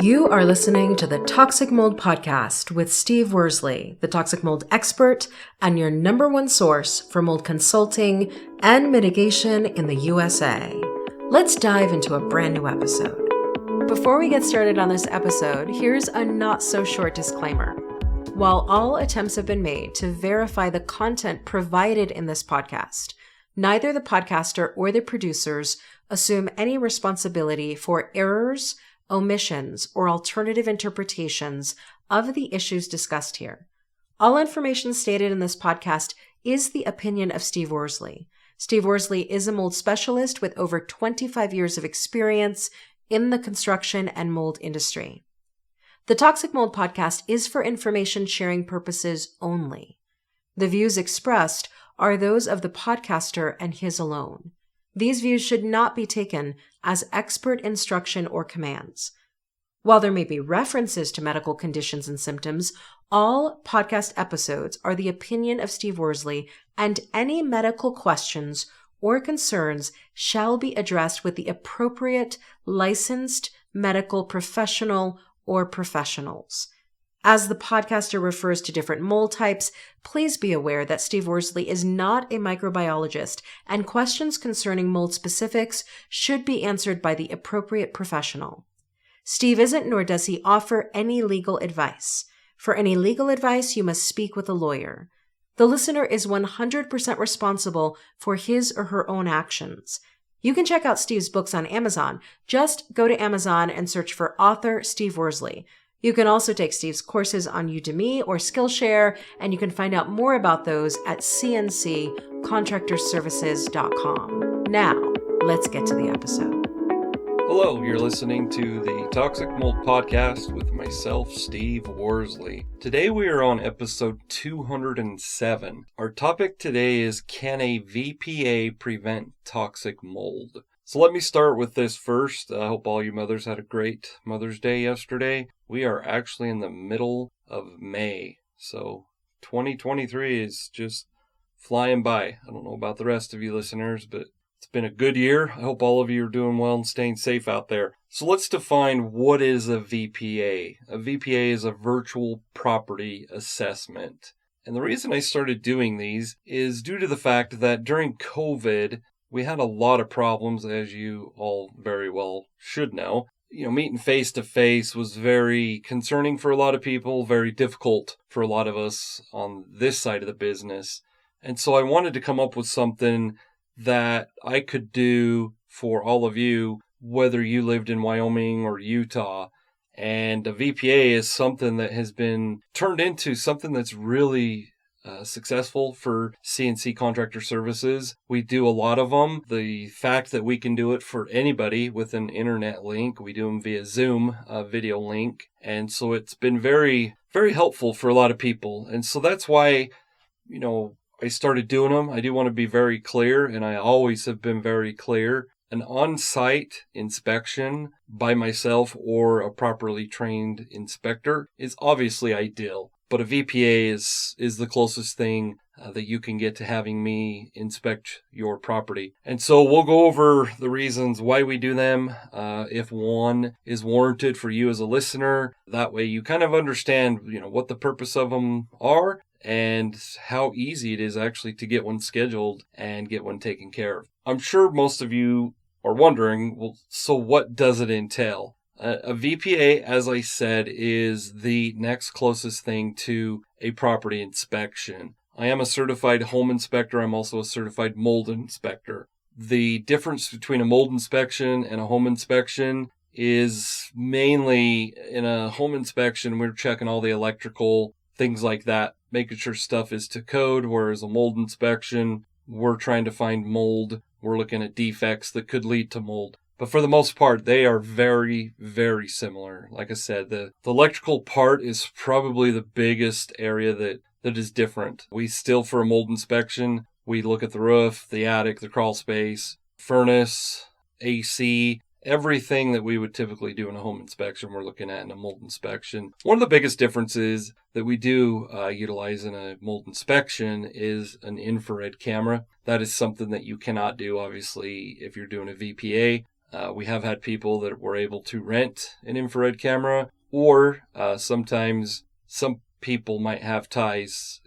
You are listening to the Toxic Mold Podcast with Steve Worsley, the toxic mold expert and your number one source for mold consulting and mitigation in the USA. Let's dive into a brand new episode. Before we get started on this episode, here's a not so short disclaimer. While all attempts have been made to verify the content provided in this podcast, neither the podcaster or the producers assume any responsibility for errors, omissions, or alternative interpretations of the issues discussed here. All information stated in this podcast is the opinion of Steve Worsley. Steve Worsley is a mold specialist with over 25 years of experience in the construction and mold industry. The Toxic Mold Podcast is for information sharing purposes only. The views expressed are those of the podcaster and his alone. These views should not be taken as expert instruction or commands. While there may be references to medical conditions and symptoms, all podcast episodes are the opinion of Steve Worsley, and any medical questions or concerns shall be addressed with the appropriate licensed medical professional or professionals. As the podcaster refers to different mold types, please be aware that Steve Worsley is not a microbiologist, and questions concerning mold specifics should be answered by the appropriate professional. Steve isn't, nor does he offer any legal advice. For any legal advice, you must speak with a lawyer. The listener is 100% responsible for his or her own actions. You can check out Steve's books on Amazon. Just go to Amazon and search for author Steve Worsley. You can also take Steve's courses on Udemy or Skillshare, and you can find out more about those at cnccontractorservices.com. Now, let's get to the episode. Hello, you're listening to the Toxic Mold Podcast with myself, Steve Worsley. Today we are on episode 207. Our topic today is, can a VPA prevent toxic mold? So let me start with this first. I hope all you mothers had a great Mother's Day yesterday. We are actually in the middle of May, so 2023 is just flying by. I don't know about the rest of you listeners, but it's been a good year. I hope all of you are doing well and staying safe out there. So let's define what is a VPA. A VPA is a virtual property assessment. And the reason I started doing these is due to the fact that during COVID, we had a lot of problems, as you all very well should know. Meeting face to face was very concerning for a lot of people, very difficult for a lot of us on this side of the business. And so I wanted to come up with something that I could do for all of you, whether you lived in Wyoming or Utah. And a VPA is something that has been turned into something that's really successful for CNC contractor services. We do a lot of them. The fact that we can do it for anybody with an internet link, we do them via Zoom, a video link. And so it's been very, very helpful for a lot of people. And so that's why, I started doing them. I do want to be very clear, and I always have been very clear. An on-site inspection by myself or a properly trained inspector is obviously ideal. But a VPA is the closest thing that you can get to having me inspect your property. And so we'll go over the reasons why we do them, if one is warranted for you as a listener. That way you kind of understand, what the purpose of them are and how easy it is actually to get one scheduled and get one taken care of. I'm sure most of you are wondering, well, so what does it entail? A VPA, as I said, is the next closest thing to a property inspection. I am a certified home inspector. I'm also a certified mold inspector. The difference between a mold inspection and a home inspection is mainly in a home inspection, we're checking all the electrical, things like that, making sure stuff is to code, whereas a mold inspection, we're trying to find mold. We're looking at defects that could lead to mold. But for the most part, they are very, very similar. Like I said, the electrical part is probably the biggest area that is different. We still, for a mold inspection, we look at the roof, the attic, the crawl space, furnace, AC, everything that we would typically do in a home inspection, we're looking at in a mold inspection. One of the biggest differences that we do utilize in a mold inspection is an infrared camera. That is something that you cannot do, obviously, if you're doing a VPA. We have had people that were able to rent an infrared camera, or sometimes some people might have ties,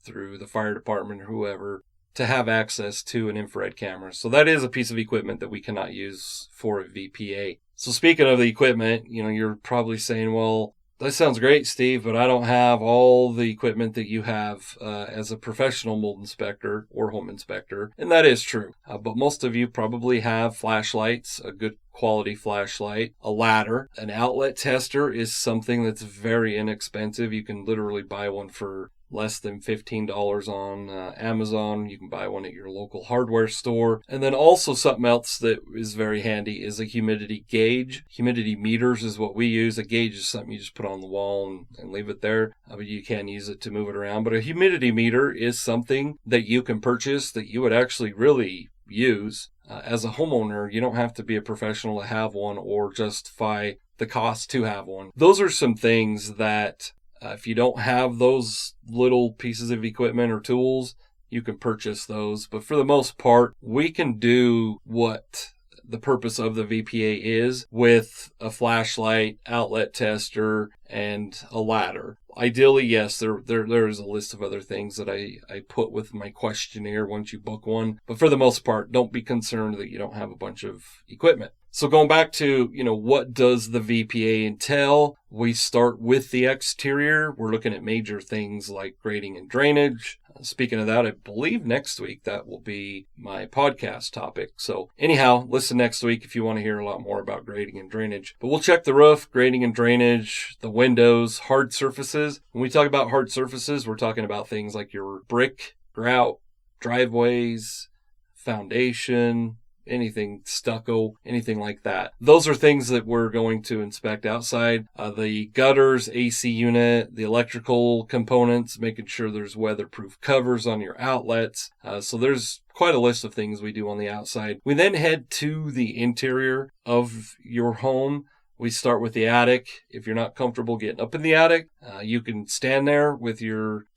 through the fire department or whoever, to have access to an infrared camera. So that is a piece of equipment that we cannot use for a VPA. So speaking of the equipment, you're probably saying, well, that sounds great, Steve, but I don't have all the equipment that you have as a professional mold inspector or home inspector. And that is true. But most of you probably have flashlights, a good quality flashlight, a ladder. An outlet tester is something that's very inexpensive. You can literally buy one for less than $15 on Amazon. You can buy one at your local hardware store. And then also something else that is very handy is a humidity gauge. Humidity meters is what we use. A gauge is something you just put on the wall and leave it there. But you can use it to move it around. But a humidity meter is something that you can purchase that you would actually really use. As a homeowner, you don't have to be a professional to have one or justify the cost to have one. Those are some things that if you don't have those little pieces of equipment or tools, you can purchase those. But for the most part, we can do what the purpose of the VPA is with a flashlight, outlet tester, and a ladder. Ideally, yes, there is a list of other things that I put with my questionnaire once you book one. But for the most part, don't be concerned that you don't have a bunch of equipment. So going back to, what does the VPA entail? We start with the exterior. We're looking at major things like grading and drainage. Speaking of that, I believe next week that will be my podcast topic. So anyhow, listen next week if you want to hear a lot more about grading and drainage. But we'll check the roof, grading and drainage, the windows, hard surfaces. When we talk about hard surfaces, we're talking about things like your brick, grout, driveways, foundation, anything stucco, anything like that. Those are things that we're going to inspect outside. The gutters, AC unit, the electrical components, making sure there's weatherproof covers on your outlets. So there's quite a list of things we do on the outside. We then head to the interior of your home. We start with the attic. If you're not comfortable getting up in the attic, you can stand there with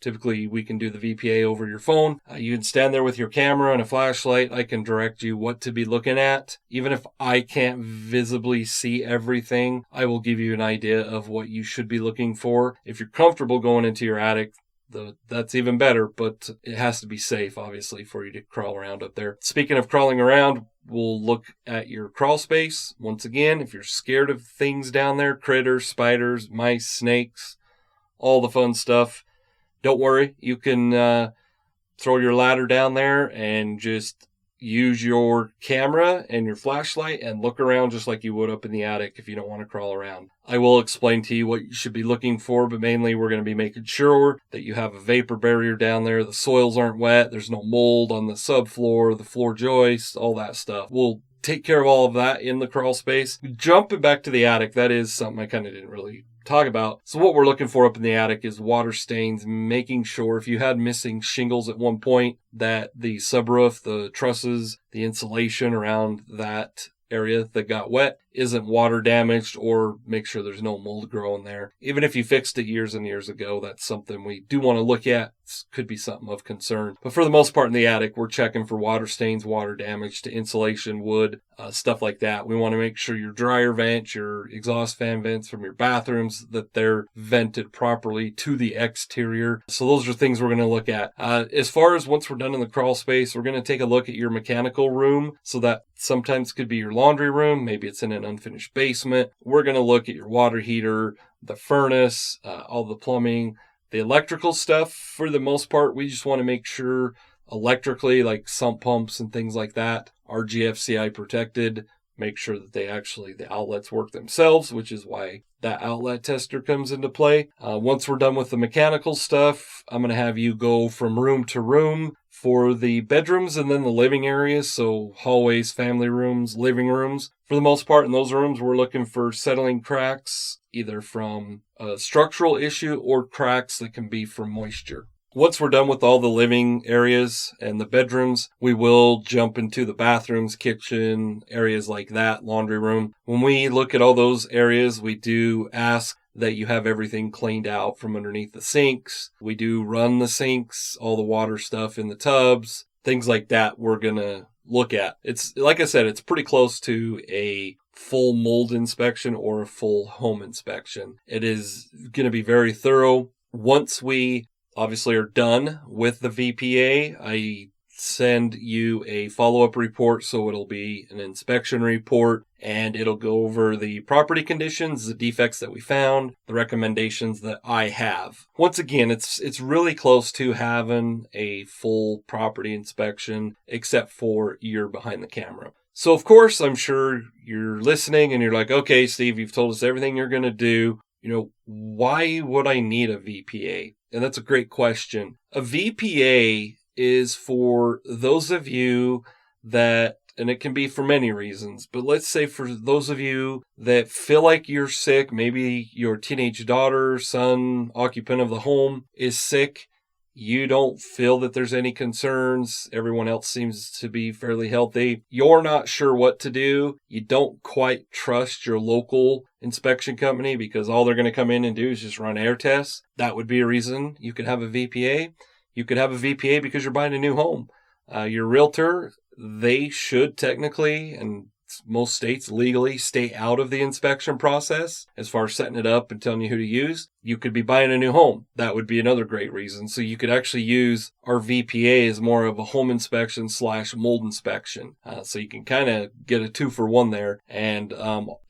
typically we can do the VPA over your phone. You can stand there with your camera and a flashlight. I can direct you what to be looking at. Even if I can't visibly see everything, I will give you an idea of what you should be looking for. If you're comfortable going into your attic, that's even better, but it has to be safe, obviously, for you to crawl around up there. Speaking of crawling around, we'll look at your crawl space. Once again, if you're scared of things down there, critters, spiders, mice, snakes, all the fun stuff, don't worry. You can throw your ladder down there and just use your camera and your flashlight and look around just like you would up in the attic if you don't want to crawl around. I will explain to you what you should be looking for, but mainly we're going to be making sure that you have a vapor barrier down there, the soils aren't wet, there's no mold on the subfloor, the floor joists, all that stuff. We'll take care of all of that in the crawl space. Jumping back to the attic, that is something I kind of didn't really talk about. So what we're looking for up in the attic is water stains, making sure if you had missing shingles at one point that the subroof, the trusses, the insulation around that area that got wet isn't water damaged, or make sure there's no mold growing there. Even if you fixed it years and years ago, that's something we do want to look at. Could be something of concern. But for the most part in the attic, we're checking for water stains, water damage to insulation, wood, stuff like that. We want to make sure your dryer vents, your exhaust fan vents from your bathrooms, that they're vented properly to the exterior. So those are things we're going to look at. As far as once we're done in the crawl space, we're going to take a look at your mechanical room. So that sometimes could be your laundry room. Maybe it's in an unfinished basement. We're going to look at your water heater, the furnace, all the plumbing, the electrical stuff. For the most part, we just want to make sure electrically, like sump pumps and things like that, are GFCI protected. Make sure that the outlets work themselves, which is why that outlet tester comes into play. Once we're done with the mechanical stuff, I'm going to have you go from room to room for the bedrooms and then the living areas. So hallways, family rooms, living rooms. For the most part in those rooms, we're looking for settling cracks, either from a structural issue or cracks that can be from moisture. Once we're done with all the living areas and the bedrooms, we will jump into the bathrooms, kitchen, areas like that, laundry room. When we look at all those areas, we do ask that you have everything cleaned out from underneath the sinks. We do run the sinks, all the water stuff in the tubs, things like that. We're going to look at. It's, like I said, it's pretty close to a full mold inspection or a full home inspection. It is going to be very thorough. Once we obviously are done with the VPA, I send you a follow-up report, so it'll be an inspection report, and it'll go over the property conditions, the defects that we found, the recommendations that I have. Once again, it's really close to having a full property inspection, except for you're behind the camera. So of course, I'm sure you're listening and you're like, okay, Steve, you've told us everything you're going to do. Why would I need a VPA? And that's a great question. A VPA is for those of you that, and it can be for many reasons, but let's say for those of you that feel like you're sick, maybe your teenage daughter, son, occupant of the home is sick, you don't feel that there's any concerns, everyone else seems to be fairly healthy, you're not sure what to do, you don't quite trust your local inspection company because all they're going to come in and do is just run air tests, that would be a reason you could have a VPA. You could have a VPA because you're buying a new home. Your realtor, they should technically, and most states legally, stay out of the inspection process as far as setting it up and telling you who to use. You could be buying a new home. That would be another great reason. So you could actually use our VPA as more of a home inspection / mold inspection. So you can kind of get a 2-for-1 there. And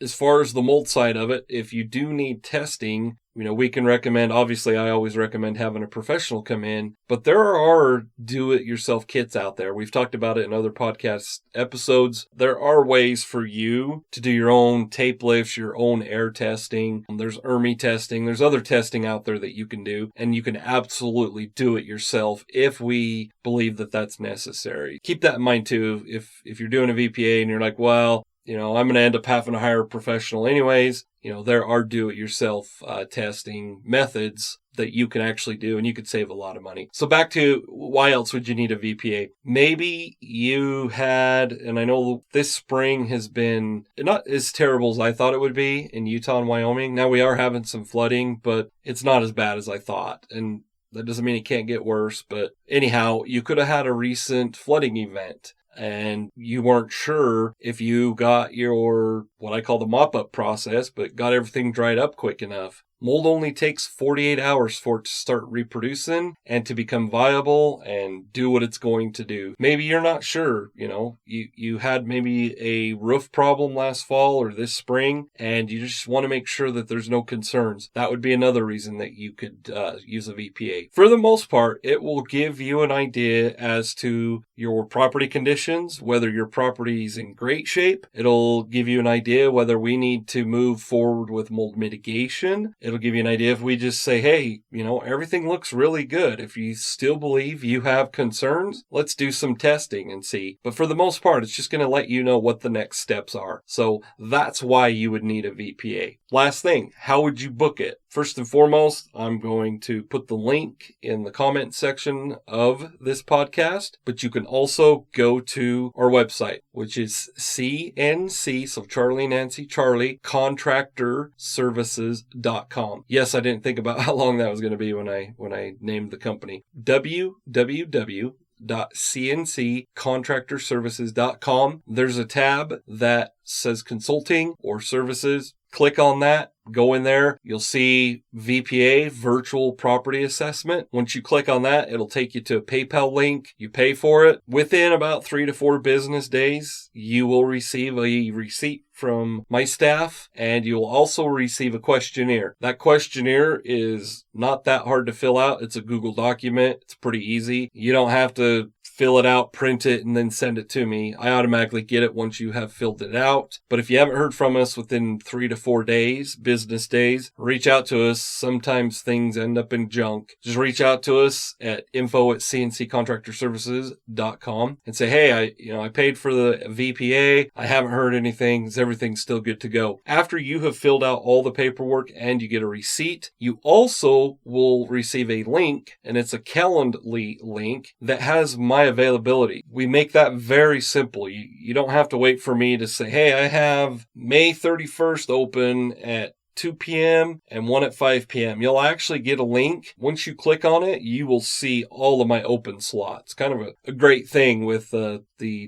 as far as the mold side of it, if you do need testing, we can recommend, obviously I always recommend having a professional come in, but there are do-it-yourself kits out there. We've talked about it in other podcast episodes. There are ways for you to do your own tape lifts, your own air testing. There's ERMI testing. There's other testing out there that you can do, and you can absolutely do it yourself if we believe that that's necessary. Keep that in mind too. If you're doing a VPA and you're like, well, I'm going to end up having to hire a professional anyways. There are do-it-yourself testing methods that you can actually do, and you could save a lot of money. So back to why else would you need a VPA? Maybe you had, and I know this spring has been not as terrible as I thought it would be in Utah and Wyoming. Now we are having some flooding, but it's not as bad as I thought. And that doesn't mean it can't get worse. But anyhow, you could have had a recent flooding event, and you weren't sure if you got your, what I call the mop-up process, but got everything dried up quick enough. Mold only takes 48 hours for it to start reproducing and to become viable and do what it's going to do. Maybe you're not sure, you had maybe a roof problem last fall or this spring, and you just want to make sure that there's no concerns. That would be another reason that you could use a VPA. For the most part, it will give you an idea as to your property conditions, whether your property is in great shape. It'll give you an idea whether we need to move forward with mold mitigation. It'll give you an idea if we just say, hey, everything looks really good. If you still believe you have concerns, let's do some testing and see. But for the most part, it's just going to let you know what the next steps are. So that's why you would need a VPA. Last thing, how would you book it? First and foremost, I'm going to put the link in the comment section of this podcast, but you can also go to our website, which is CNC, so Charlie Nancy Charlie, contractorservices.com. Yes, I didn't think about how long that was going to be when I named the company. www.cnccontractorservices.com. There's a tab that says consulting or services. Click on that. Go in there. You'll see VPA, Virtual Property Assessment. Once you click on that, it'll take you to a PayPal link. You pay for it. Within about 3 to 4 business days, you will receive a receipt from my staff, and you'll also receive a questionnaire. That questionnaire is not that hard to fill out. It's a Google document. It's pretty easy. You don't have to fill it out, print it, and then send it to me. I automatically get it once you have filled it out. But if you haven't heard from us within 3 to 4 days, business days, reach out to us. Sometimes things end up in junk. Just reach out to us at info@cnccontractorservices.com and say, hey, I paid for the VPA. I haven't heard anything. Is everything still good to go? After you have filled out all the paperwork and you get a receipt, you also will receive a link, and it's a Calendly link that has my availability. We make that very simple. You don't have to wait for me to say, hey, I have May 31st open at 2 p.m. and one at 5 p.m. You'll actually get a link. Once you click on it, you will see all of my open slots. Kind of a great thing with the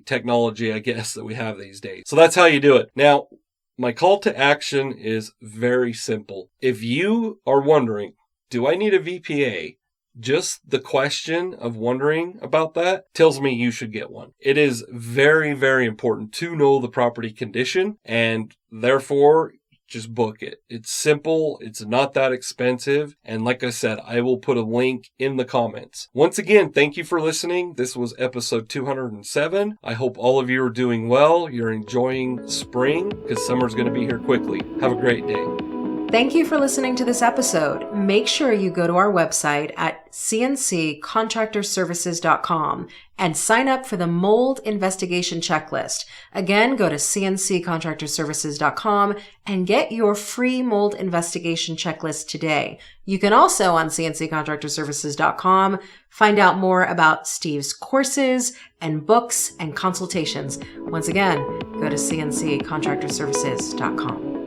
technology, I guess, that we have these days. So that's how you do it. Now, my call to action is very simple. If you are wondering, do I need a VPA? Just the question of wondering about that tells me you should get one. It is very, very important to know the property condition, and therefore just book it. It's simple. It's not that expensive. And like I said, I will put a link in the comments. Once again, thank you for listening. This was episode 207. I hope all of you are doing well. You're enjoying spring because summer's going to be here quickly. Have a great day. Thank you for listening to this episode. Make sure you go to our website at cnccontractorservices.com and sign up for the mold investigation checklist. Again, go to cnccontractorservices.com and get your free mold investigation checklist today. You can also, on cnccontractorservices.com, find out more about Steve's courses and books and consultations. Once again, go to cnccontractorservices.com.